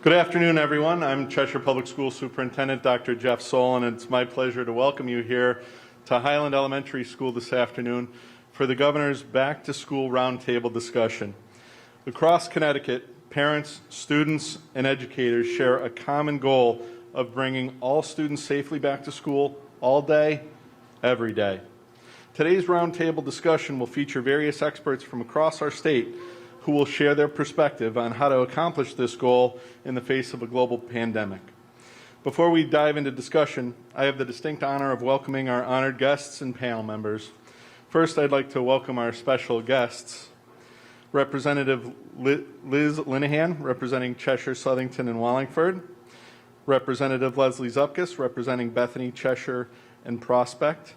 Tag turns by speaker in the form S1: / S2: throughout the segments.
S1: Good afternoon, everyone. I'm Cheshire Public School Superintendent Dr. Jeff Solon, and it's my pleasure to welcome you here to Highland Elementary School this afternoon for the Governor's Back to School Roundtable discussion. Across Connecticut, parents, students, and educators share a common goal of bringing all students safely back to school all day, every day. Today's roundtable discussion will feature various experts from across our state who will share their perspective on how to accomplish this goal in the face of a global pandemic. Before we dive into discussion, I have the distinct honor of welcoming our honored guests and panel members. First, I'd like to welcome our special guests, Representative Liz Linehan, representing Cheshire, Southington, and Wallingford, Representative Leslie Zupkis, representing Bethany, Cheshire, and Prospect,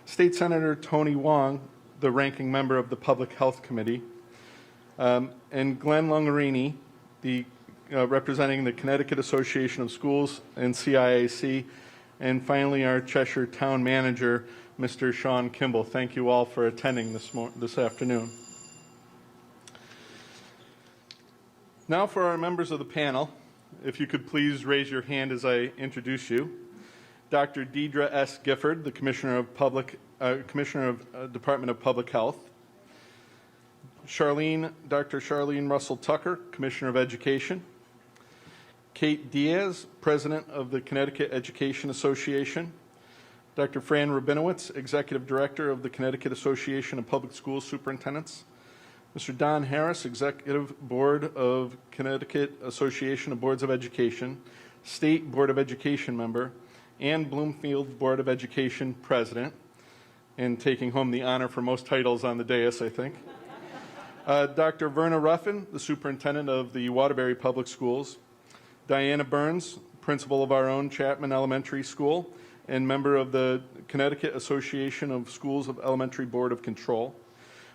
S1: State Senator Tony Wong, the ranking member of the Public Health Committee, and Glenn Lungarini, representing the Connecticut Association of Schools and CIAC, and finally our Cheshire Town Manager, Mr. Sean Kimball. Thank you all for attending this afternoon. Now for our members of the panel, if you could please raise your hand as I introduce you. Dr. Deidre S. Gifford, the Commissioner of Department of Public Health. Dr. Charlene Russell Tucker, Commissioner of Education. Kate Diaz, President of the Connecticut Education Association. Dr. Fran Rabinowitz, Executive Director of the Connecticut Association of Public School Superintendents. Mr. Don Harris, Executive Board of Connecticut Association of Boards of Education, State Board of Education member, and Bloomfield Board of Education President, and taking home the honor for most titles on the dais, I think. Dr. Verna Ruffin, the Superintendent of the Waterbury Public Schools. Diana Burns, Principal of our own Chapman Elementary School and member of the Connecticut Association of Schools of Elementary Board of Control.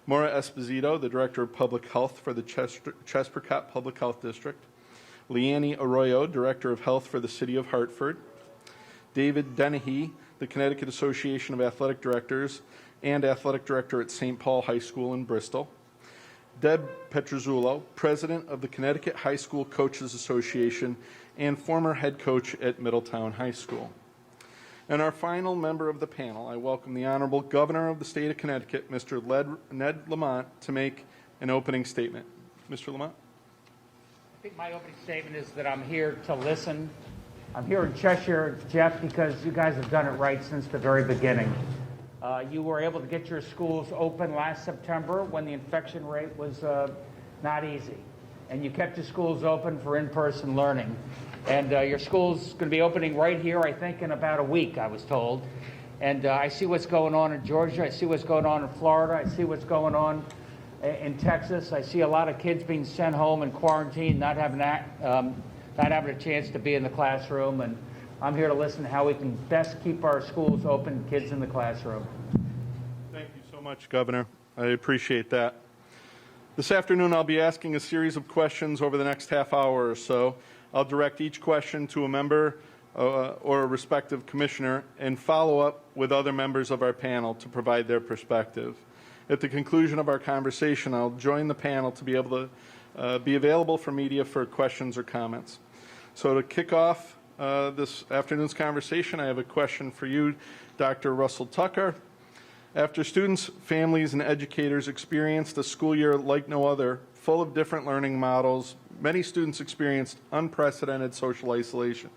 S1: Maura Esposito, the Director of Public Health for the Chespercott Public Health District. Leanne Arroyo, Director of Health for the City of Hartford. David Dennehy, the Connecticut Association of Athletic Directors and Athletic Director at St. Paul High School in Bristol. Deb Petruzzulo, President of the Connecticut High School Coaches Association and former head coach at Middletown High School. And our final member of the panel, I welcome the Honorable Governor of the State of Connecticut, Mr. Ned Lamont, to make an opening statement. Mr. Lamont?
S2: I think my opening statement is that I'm here to listen. I'm here in Cheshire, Jeff, because you guys have done it right since the very beginning. You were able to get your schools open last September when the infection rate was not easy. And you kept your schools open for in-person learning. And your school's going to be opening right here, I think, in about a week, I was told. And I see what's going on in Georgia. I see what's going on in Florida. I see what's going on in Texas. I see a lot of kids being sent home in quarantine, not having a chance to be in the classroom. And I'm here to listen to how we can best keep our schools open, kids in the classroom.
S1: Thank you so much, Governor. I appreciate that. This afternoon, I'll be asking a series of questions over the next half hour or so. I'll direct each question to a member or a respective commissioner and follow up with other members of our panel to provide their perspective. At the conclusion of our conversation, I'll join the panel to be able to be available for media for questions or comments. So to kick off this afternoon's conversation, I have a question for you, Dr. Russell Tucker. After students, families, and educators experienced a school year like no other, full of different learning models, many students experienced unprecedented social isolation.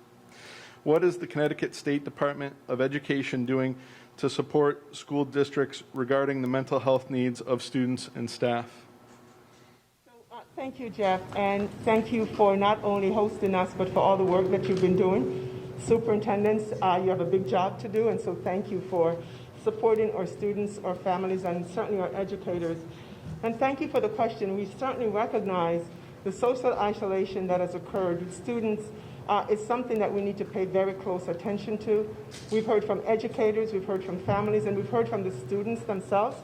S1: What is the Connecticut State Department of Education doing to support school districts regarding the mental health needs of students and staff?
S3: Thank you, Jeff, and thank you for not only hosting us, but for all the work that you've been doing. Superintendents, you have a big job to do, and so thank you for supporting our students, our families, and certainly our educators. And thank you for the question. We certainly recognize the social isolation that has occurred with students is something that we need to pay very close attention to. We've heard from educators, we've heard from families, and we've heard from the students themselves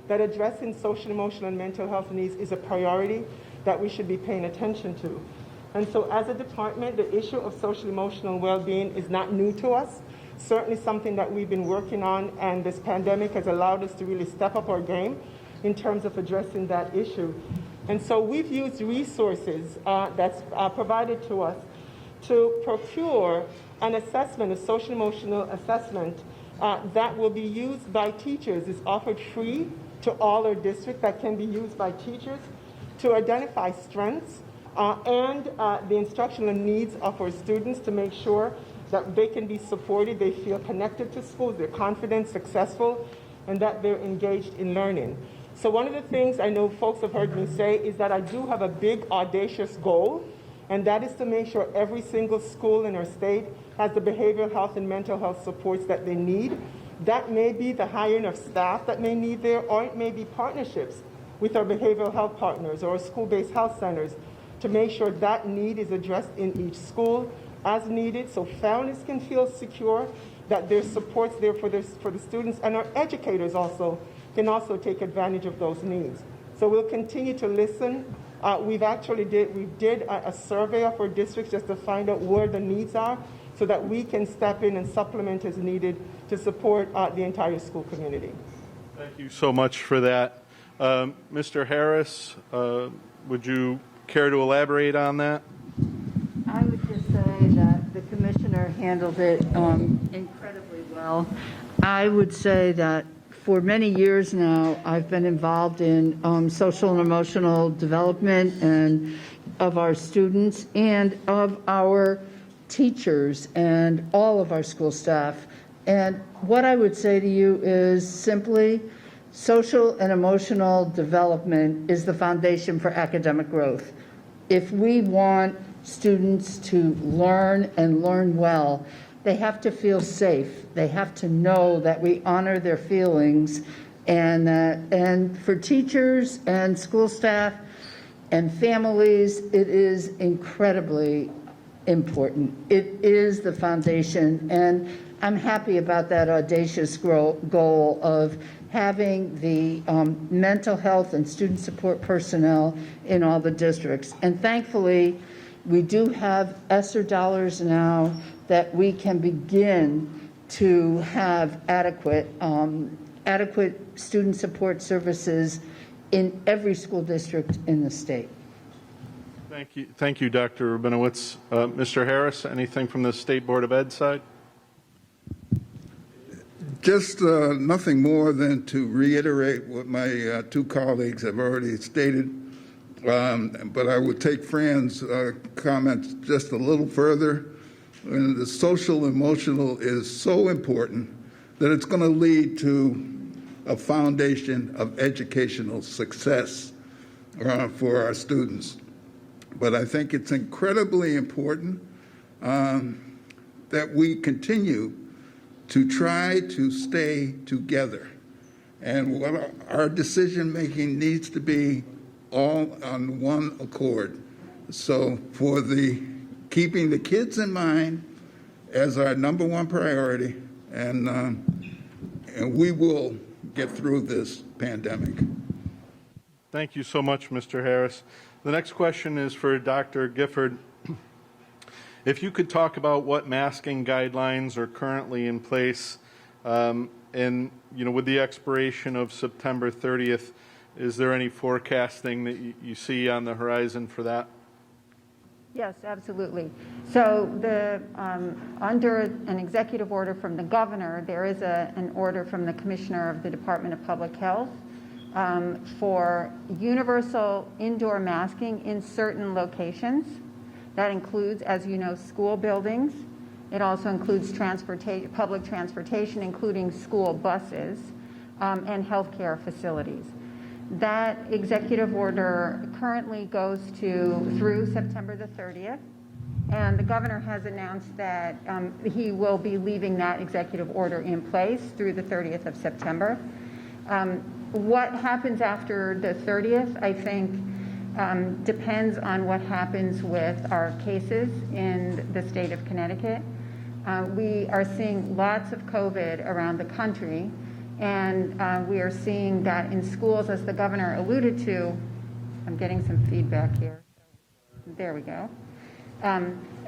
S3: that addressing social, emotional, and mental health needs is a priority that we should be paying attention to. And so as a department, the issue of social, emotional well-being is not new to us. Certainly something that we've been working on, and this pandemic has allowed us to really step up our game in terms of addressing that issue. And so we've used resources that's provided to us to procure an assessment, a social emotional assessment that will be used by teachers. It's offered free to all our districts, that can be used by teachers to identify strengths and the instructional needs of our students, to make sure that they can be supported, they feel connected to schools, they're confident, successful, and that they're engaged in learning. So one of the things I know folks have heard me say is that I do have a big, audacious goal, and that is to make sure every single school in our state has the behavioral health and mental health supports that they need. That may be the hiring of staff that may need there, or it may be partnerships with our behavioral health partners or school-based health centers to make sure that need is addressed in each school as needed, so families can feel secure that there's supports there for the students, and our educators also can also take advantage of those needs. So we'll continue to listen. We did a survey of our districts just to find out where the needs are, so that we can step in and supplement as needed to support the entire school community.
S1: Thank you so much for that. Mr. Harris, would you care to elaborate on that?
S4: I would just say that the commissioner handled it incredibly well. I would say that for many years now, I've been involved in social and emotional development and of our students and of our teachers and all of our school staff. And what I would say to you is simply, social and emotional development is the foundation for academic growth. If we want students to learn and learn well, they have to feel safe. They have to know that we honor their feelings, and for teachers and school staff and families, it is incredibly important. It is the foundation, and I'm happy about that audacious goal of having the mental health and student support personnel in all the districts. And thankfully, we do have ESSER dollars now that we can begin to have adequate student support services in every school district in the state.
S1: Thank you, Dr. Rabinowitz. Mr. Harris, anything from the State Board of Ed side?
S5: Just nothing more than to reiterate what my two colleagues have already stated, but I would take Fran's comments just a little further. And the social emotional is so important that it's going to lead to a foundation of educational success for our students. But I think it's incredibly important that we continue to try to stay together. And what our decision-making needs to be all on one accord. So for keeping the kids in mind as our number one priority, and we will get through this pandemic.
S1: Thank you so much, Mr. Harris. The next question is for Dr. Gifford. If you could talk about what masking guidelines are currently in place, and with the expiration of September 30th, is there any forecasting that you see on the horizon for that?
S4: Yes, absolutely. So under an executive order from the governor, there is an order from the commissioner of the Department of Public Health for universal indoor masking in certain locations. That includes, as you know, school buildings. It also includes public transportation, including school buses, and healthcare facilities. That executive order currently goes through September the 30th, and the governor has announced that he will be leaving that executive order in place through the 30th of September. What happens after the 30th, I think, depends on what happens with our cases in the state of Connecticut. We are seeing lots of COVID around the country, and we are seeing that in schools, as the governor alluded to. I'm getting some feedback here. There we go.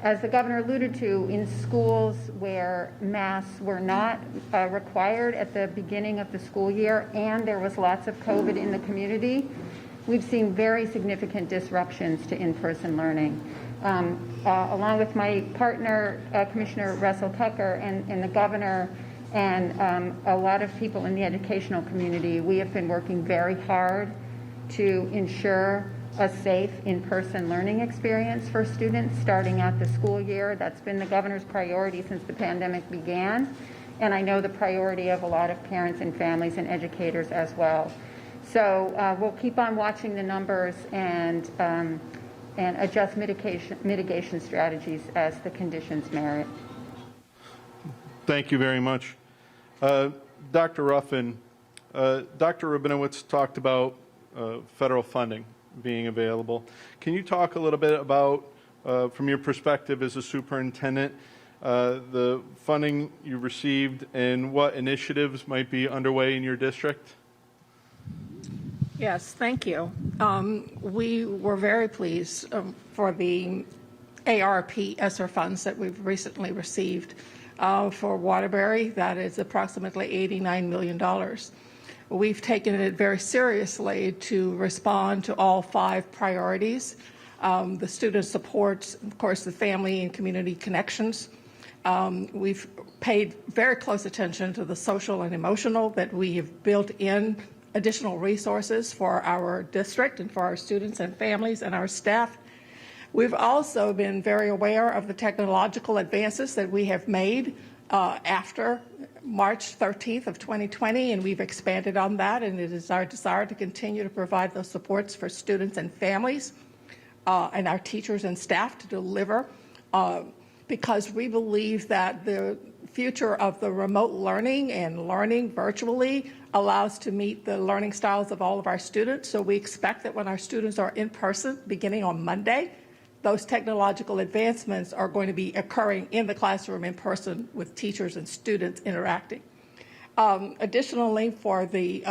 S4: As the governor alluded to, in schools where masks were not required at the beginning of the school year, and there was lots of COVID in the community,
S6: we've seen very significant disruptions to in-person learning. Along with my partner, Commissioner Russell Tucker, and the governor, and a lot of people in the educational community, we have been working very hard to ensure a safe in-person learning experience for students starting out the school year. That's been the governor's priority since the pandemic began, and I know the priority of a lot of parents and families and educators as well. So we'll keep on watching the numbers and adjust mitigation strategies as the conditions merit.
S1: Thank you very much. Dr. Ruffin, Dr. Rabinowitz talked about federal funding being available. Can you talk a little bit about, from your perspective as a superintendent, the funding you received and what initiatives might be underway in your district?
S7: Yes, thank you. We were very pleased for the ARP ESSER funds that we've recently received for Waterbury. That is approximately $89 million. We've taken it very seriously to respond to all 5 priorities. The student supports, of course, the family and community connections. We've paid very close attention to the social and emotional, that we have built in additional resources for our district and for our students and families and our staff. We've also been very aware of the technological advances that we have made after March 13th of 2020, and we've expanded on that, and it is our desire to continue to provide those supports for students and families and our teachers and staff to deliver, because we believe that the future of the remote learning and learning virtually allows to meet the learning styles of all of our students. So we expect that when our students are in person beginning on Monday, those technological advancements are going to be occurring in the classroom in person with teachers and students interacting. Additionally, for the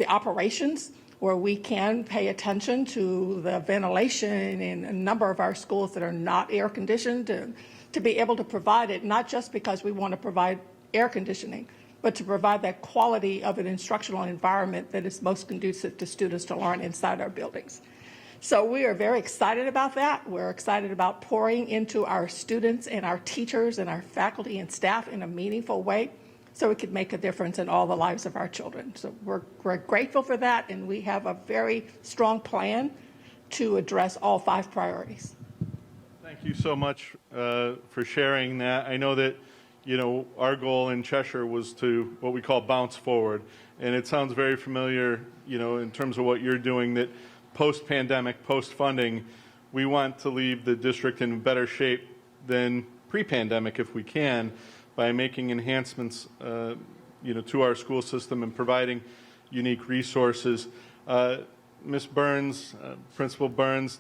S7: operations, where we can pay attention to the ventilation in a number of our schools that are not air conditioned, to be able to provide it, not just because we want to provide air conditioning, but to provide that quality of an instructional environment that is most conducive to students to learn inside our buildings. So we are very excited about that. We're excited about pouring into our students and our teachers and our faculty and staff in a meaningful way so it could make a difference in all the lives of our children. So we're grateful for that, and we have a very strong plan to address all 5 priorities.
S1: Thank you so much for sharing that. I know that, you know, our goal in Cheshire was to what we call bounce forward, and it sounds very familiar, you know, in terms of what you're doing, that post-pandemic, post-funding, we want to leave the district in better shape than pre-pandemic if we can, by making enhancements, you know, to our school system and providing unique resources. Ms. Burns, Principal Burns,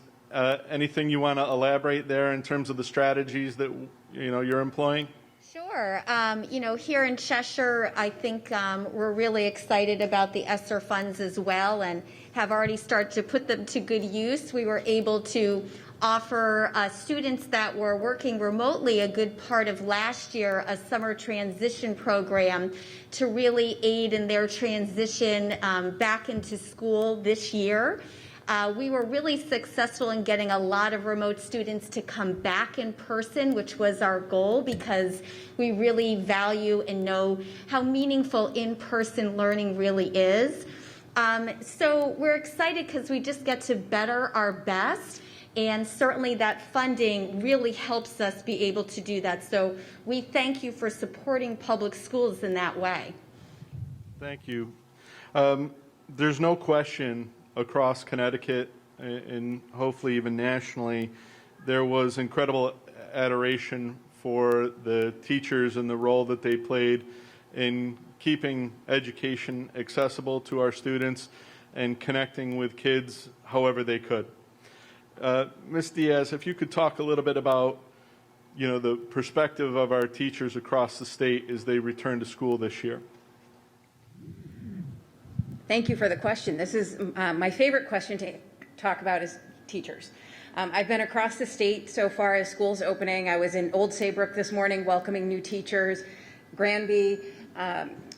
S1: anything you want to elaborate there in terms of the strategies that, you know, you're employing?
S8: Sure. You know, here in Cheshire, I think we're really excited about the ESSER funds as well, and have already started to put them to good use. We were able to offer students that were working remotely a good part of last year a summer transition program to really aid in their transition back into school this year. We were really successful in getting a lot of remote students to come back in person, which was our goal, because we really value and know how meaningful in-person learning really is. So we're excited because we just get to better our best, and certainly that funding really helps us be able to do that. So we thank you for supporting public schools in that way.
S1: Thank you. There's no question across Connecticut and hopefully even nationally, there was incredible adoration for the teachers and the role that they played in keeping education accessible to our students and connecting with kids however they could. Ms. Diaz, if you could talk a little bit about, you know, the perspective of our teachers across the state as they return to school this year.
S9: Thank you for the question. This is my favorite question to talk about is teachers. I've been across the state so far as schools opening. I was in Old Saybrook this morning welcoming new teachers, Granby,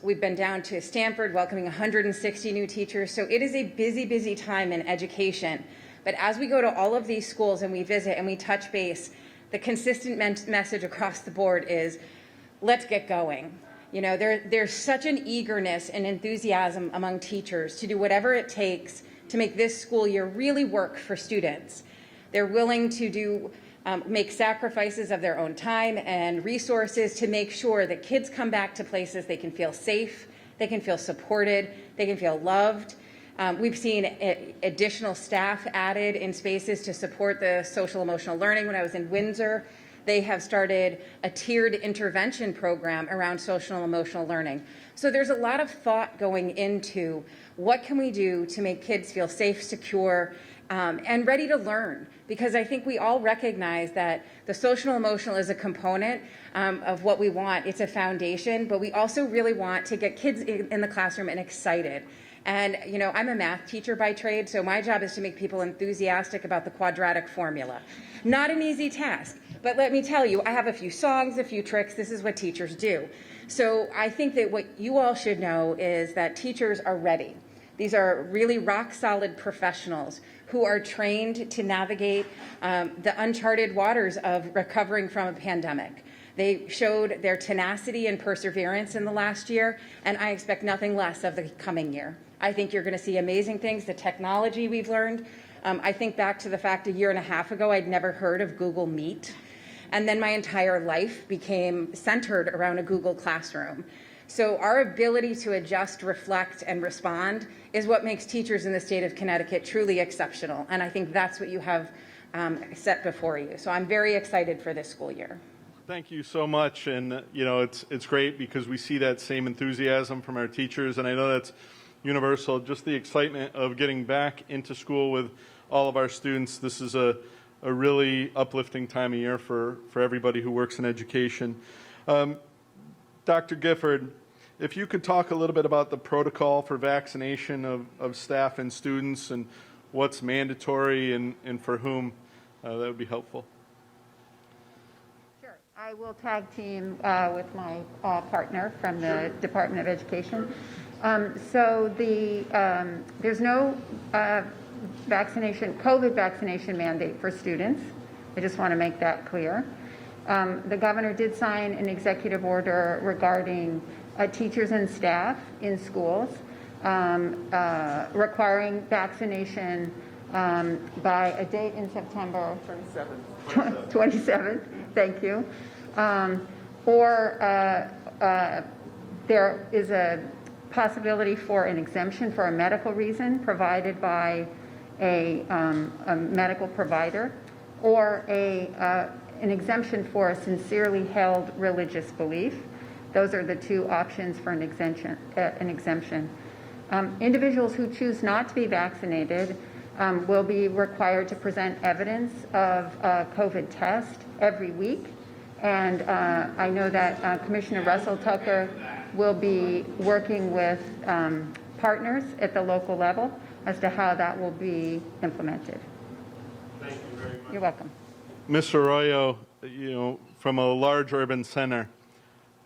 S9: We've been down to Stanford welcoming 160 new teachers. So it is a busy, busy time in education. But as we go to all of these schools and we visit and we touch base, the consistent message across the board is, let's get going. You know, there's such an eagerness and enthusiasm among teachers to do whatever it takes to make this school year really work for students. They're willing to make sacrifices of their own time and resources to make sure that kids come back to places they can feel safe, they can feel supported, they can feel loved. We've seen additional staff added in spaces to support the social emotional learning. When I was in Windsor, they have started a tiered intervention program around social and emotional learning. So there's a lot of thought going into what can we do to make kids feel safe, secure, and ready to learn. Because I think we all recognize that the social and emotional is a component of what we want. It's a foundation, but we also really want to get kids in the classroom and excited. And, you know, I'm a math teacher by trade, so my job is to make people enthusiastic about the quadratic formula. Not an easy task, but let me tell you, I have a few songs, a few tricks. This is what teachers do. So I think that what you all should know is that teachers are ready. These are really rock-solid professionals who are trained to navigate the uncharted waters of recovering from a pandemic. They showed their tenacity and perseverance in the last year, and I expect nothing less of the coming year. I think you're going to see amazing things, the technology we've learned. I think back to the fact a year and a half ago, I'd never heard of Google Meet. And then my entire life became centered around a Google Classroom. So our ability to adjust, reflect, and respond is what makes teachers in the state of Connecticut truly exceptional. And I think that's what you have set before you. So I'm very excited for this school year.
S1: Thank you so much. And, you know, it's great because we see that same enthusiasm from our teachers. And I know that's universal, just the excitement of getting back into school with all of our students. This is a really uplifting time of year for everybody who works in education. Dr. Gifford, if you could talk a little bit about the protocol for vaccination of staff and students and what's mandatory and for whom, that would be helpful.
S6: Sure. I will tag team with my partner from the Department of Education. There's no COVID vaccination mandate for students. I just want to make that clear. The governor did sign an executive order regarding teachers and staff in schools, requiring vaccination by a date in September 27th. Thank you. There is a possibility for an exemption for a medical reason provided by a medical provider, or an exemption for a sincerely held religious belief. Those are the two options for an exemption. Individuals who choose not to be vaccinated will be required to present evidence of a COVID test every week. And I know that Commissioner Russell Tucker will be working with partners at the local level as to how that will be implemented.
S1: Thank you very much.
S6: You're welcome.
S1: Ms. Arroyo, you know, from a large urban center,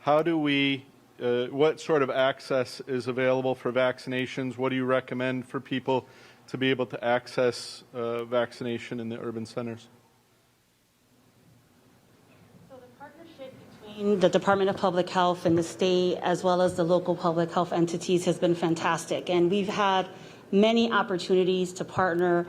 S1: how do we, what sort of access is available for vaccinations? What do you recommend for people to be able to access vaccination in the urban centers?
S10: So the partnership between the Department of Public Health and the state, as well as the local public health entities, has been fantastic. And we've had many opportunities to partner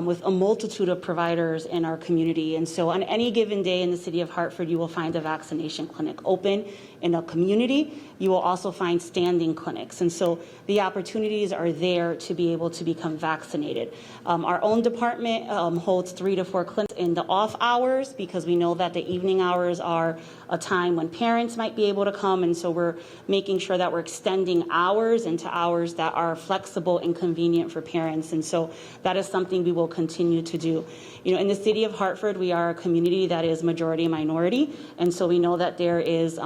S10: with a multitude of providers in our community. And so on any given day in the city of Hartford, you will find a vaccination clinic open in a community. You will also find standing clinics. And so the opportunities are there to be able to become vaccinated. Our own department holds 3 to 4 clinics in the off hours, because we know that the evening hours are a time when parents might be able to come. And so we're making sure that we're extending hours into hours that are flexible and convenient for parents. And so that is something we will continue to do. You know, in the city of Hartford, we are a community that is majority minority. And so we know that there is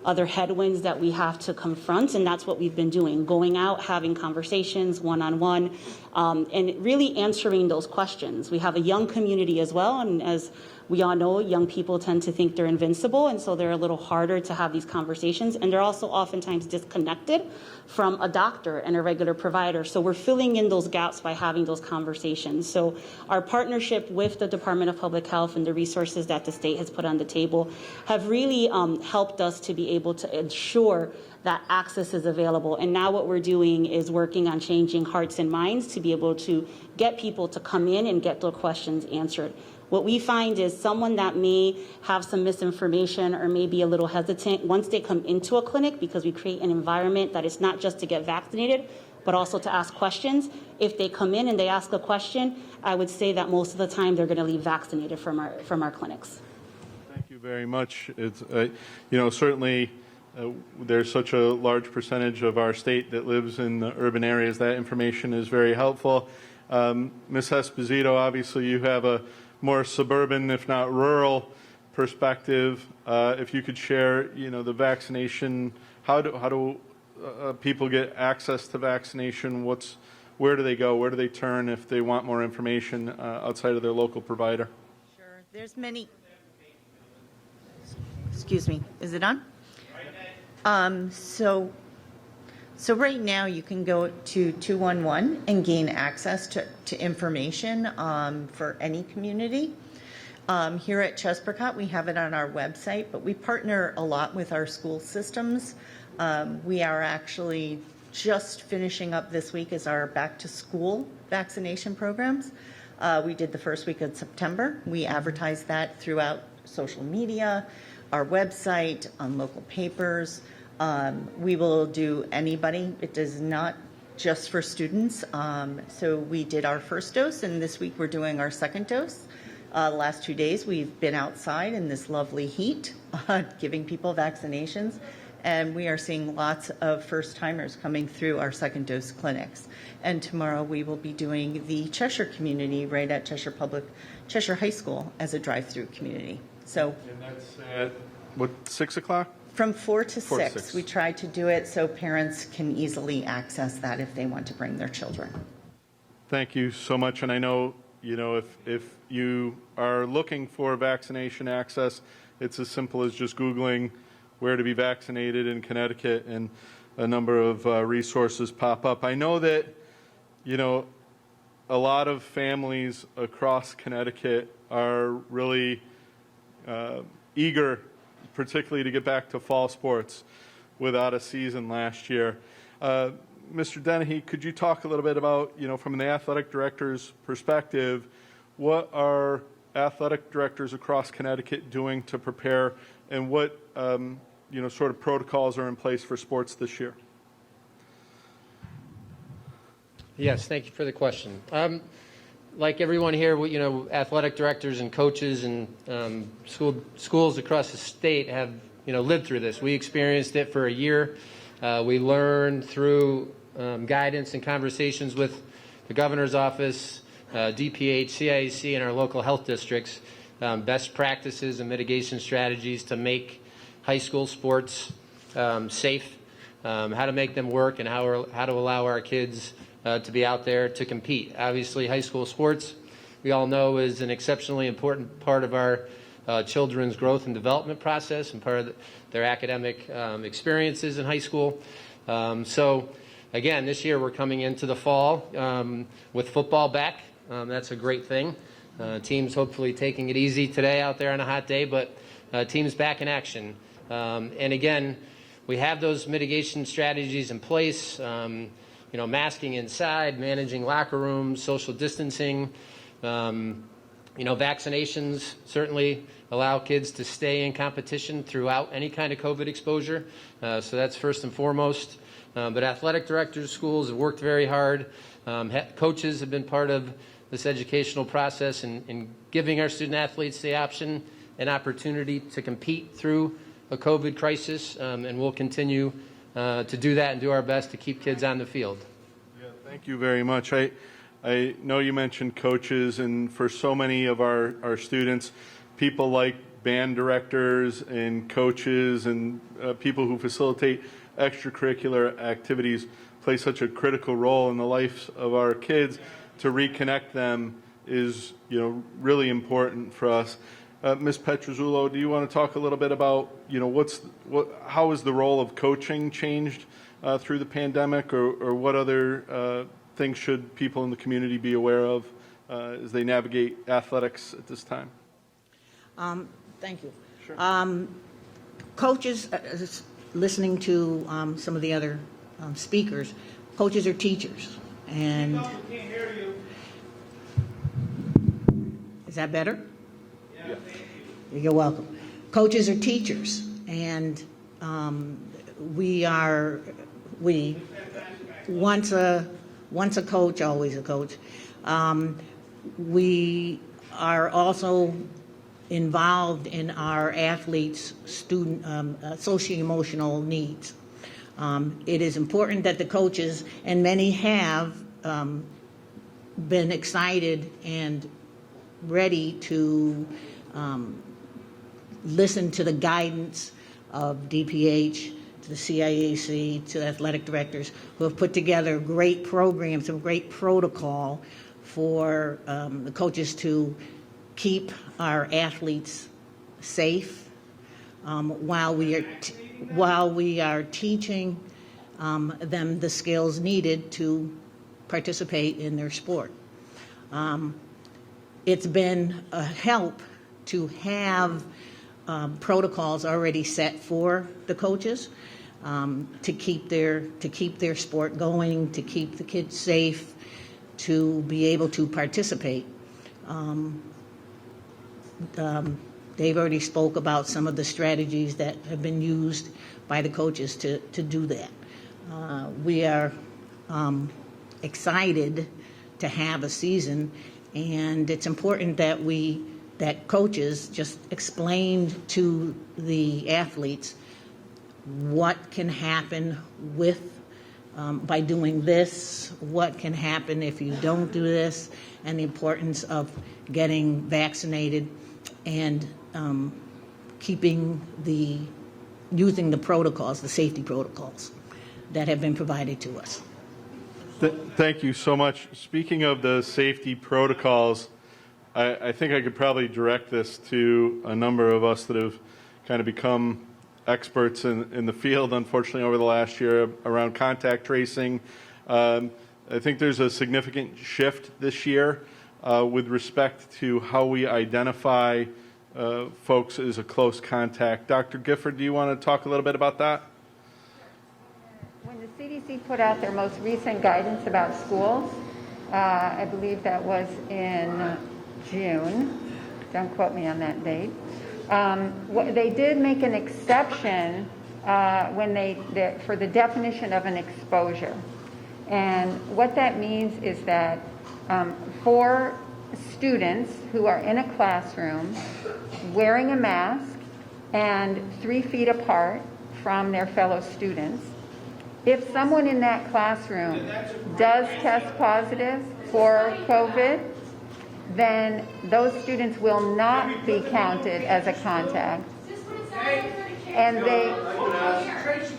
S10: other headwinds that we have to confront, and that's what we've been doing, going out, having conversations one-on-one, and really answering those questions. We have a young community as well, and as We all know young people tend to think they're invincible, and so they're a little harder to have these conversations, and they're also oftentimes disconnected from a doctor and a regular provider. So we're filling in those gaps by having those conversations. So our partnership with the Department of Public Health and the resources that the state has put on the table have really helped us to be able to ensure that access is available. And now what we're doing is working on changing hearts and minds to be able to get people to come in and get their questions answered. What we find is someone that may have some misinformation or may be a little hesitant, once they come into a clinic, because we create an environment that is not just to get vaccinated, but also to ask questions. If they come in and they ask a question, I would say that most of the time they're going to leave vaccinated from our clinics.
S1: Thank you very much. It's, certainly there's such a large percentage of our state that lives in the urban areas. That information is very helpful. Ms. Esposito, obviously you have a more suburban, if not rural, perspective. If you could share, the vaccination, how do people get access to vaccination? Where do they go? Where do they turn if they want more information outside of their local provider?
S11: Sure. There's many. Excuse me. Is it on? So right now you can go to 211 and gain access to information for any community. Here at Chespercott, we have it on our website, but we partner a lot with our school systems. We are actually just finishing up this week as our back to school vaccination programs. We did the first week of September. We advertised that throughout social media, our website, on local papers. We will do anybody. It does not just for students. So we did our first dose, and this week we're doing our second dose. The last 2 days we've been outside in this lovely heat, giving people vaccinations, and we are seeing lots of first-timers coming through our second dose clinics. And tomorrow we will be doing the Cheshire community right at Cheshire High School as a drive-through community. So,
S1: and that's at what, 6 o'clock?
S11: From 4 to
S1: 4 to
S11: 6,
S1: 6.
S11: we try to do it so parents can easily access that if they want to bring their children.
S1: Thank you so much. And I know, if you are looking for vaccination access, it's as simple as just Googling where to be vaccinated in Connecticut, and a number of resources pop up. I know that, a lot of families across Connecticut are really eager, particularly to get back to fall sports without a season last year. Mr. Dennehy, could you talk a little bit about, from the athletic director's perspective, what are athletic directors across Connecticut doing to prepare, and what, sort of protocols are in place for sports this year?
S12: Yes, thank you for the question. Like everyone here, athletic directors and coaches and schools across the state have, lived through this. We experienced it for a year. We learned through guidance and conversations with the governor's office, DPH, CIAC, and our local health districts, best practices and mitigation strategies to make high school sports safe, how to make them work, and how to allow our kids to be out there to compete. Obviously, high school sports, we all know, is an exceptionally important part of our children's growth and development process and part of their academic experiences in high school. So, again, this year we're coming into the fall with football back. That's a great thing. Teams hopefully taking it easy today out there on a hot day, but teams back in action. And again, we have those mitigation strategies in place. Masking inside, managing locker rooms, social distancing. Vaccinations certainly allow kids to stay in competition throughout any kind of COVID exposure. So that's first and foremost. But athletic directors, schools have worked very hard. Coaches have been part of this educational process in giving our student athletes the option and opportunity to compete through a COVID crisis. And we'll continue to do that and do our best to keep kids on the field.
S1: Yeah, thank you very much. I know you mentioned coaches, and for so many of our students, people like band directors and coaches and people who facilitate extracurricular activities play such a critical role in the lives of our kids. To reconnect them is, really important for us. Ms. Petrozzullo, do you want to talk a little bit about, how has the role of coaching changed through the pandemic, or what other things should people in the community be aware of as they navigate athletics at this time?
S13: Thank you.
S1: Sure.
S13: Coaches, listening to some of the other speakers, coaches are teachers. And is that better?
S1: Yeah.
S13: You're welcome. Coaches are teachers, and once a coach, always a coach. We are also involved in our athletes' student socio-emotional needs. It is important that the coaches, and many have been excited and ready to listen to the guidance of DPH, to the CIAC, to the athletic directors, who have put together great programs and great protocol for the coaches to keep our athletes safe while we are teaching them the skills needed to participate in their sport. It's been a help to have protocols already set for the coaches to keep their sport going, to keep the kids safe, to be able to participate. Dave already spoke about some of the strategies that have been used by the coaches to do that. We are excited to have a season, and it's important that coaches just explain to the athletes what can happen by doing this, what can happen if you don't do this, and the importance of getting vaccinated and using the protocols, the safety protocols that have been provided to us.
S1: Thank you so much. Speaking of the safety protocols, I think I could probably direct this to a number of us that have kind of become experts in the field, unfortunately, over the last year around contact tracing. I think there's a significant shift this year with respect to how we identify folks as a close contact. Dr. Gifford, do you want to talk a little bit about that?
S6: When the CDC put out their most recent guidance about schools, I believe that was in June, don't quote me on that date, they did make an exception for the definition of an exposure. And what that means is that for students who are in a classroom wearing a mask and 3 feet apart from their fellow students, if someone in that classroom does test positive for COVID, then those students will not be counted as a contact. And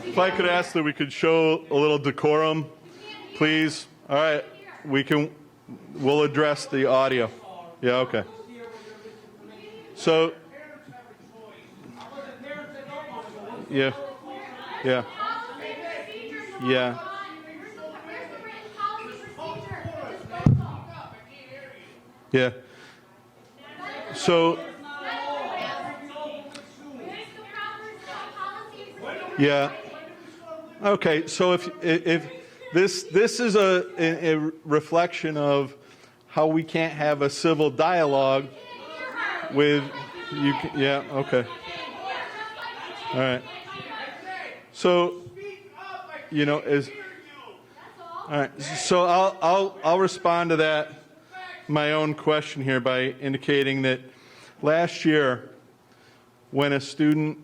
S1: if I could ask that we could show a little decorum, please. All right, we'll address the audio. Yeah, okay. So, yeah. Yeah. So, yeah. Okay. So if this is a reflection of how we can't have a civil dialogue with you. Yeah. Okay. All right. So, all right. So I'll respond to that. My own question here by indicating that last year, when a student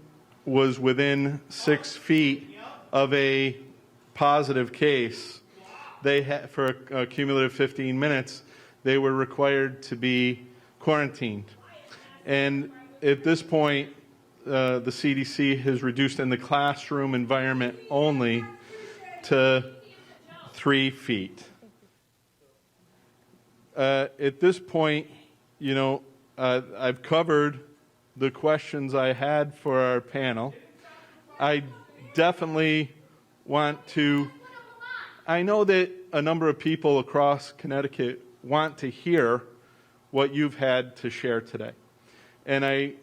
S1: was within 6 feet of a positive case, they had, for a cumulative 15 minutes, they were required to be quarantined. And at this point, the CDC has reduced in the classroom environment only to 3 feet. At this point, I've covered the questions I had for our panel. I definitely want to, I know that a number of people across Connecticut want to hear what you've had to share today. And I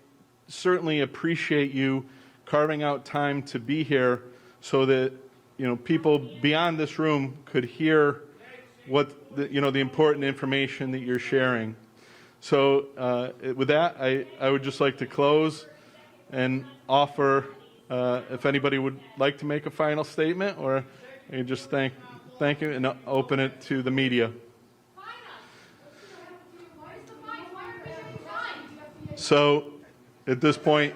S1: certainly appreciate you carving out time to be here so that, you know, people beyond this room could hear what the, you know, the important information that you're sharing. So with that, I would just like to close and offer if anybody would like to make a final statement, or just thank you and open it to the media. So at this point,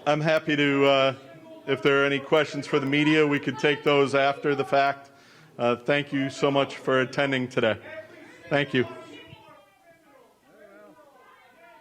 S1: I'm happy to, if there are any questions for the media, we could take those after the fact. Thank you so much for attending today. Thank you.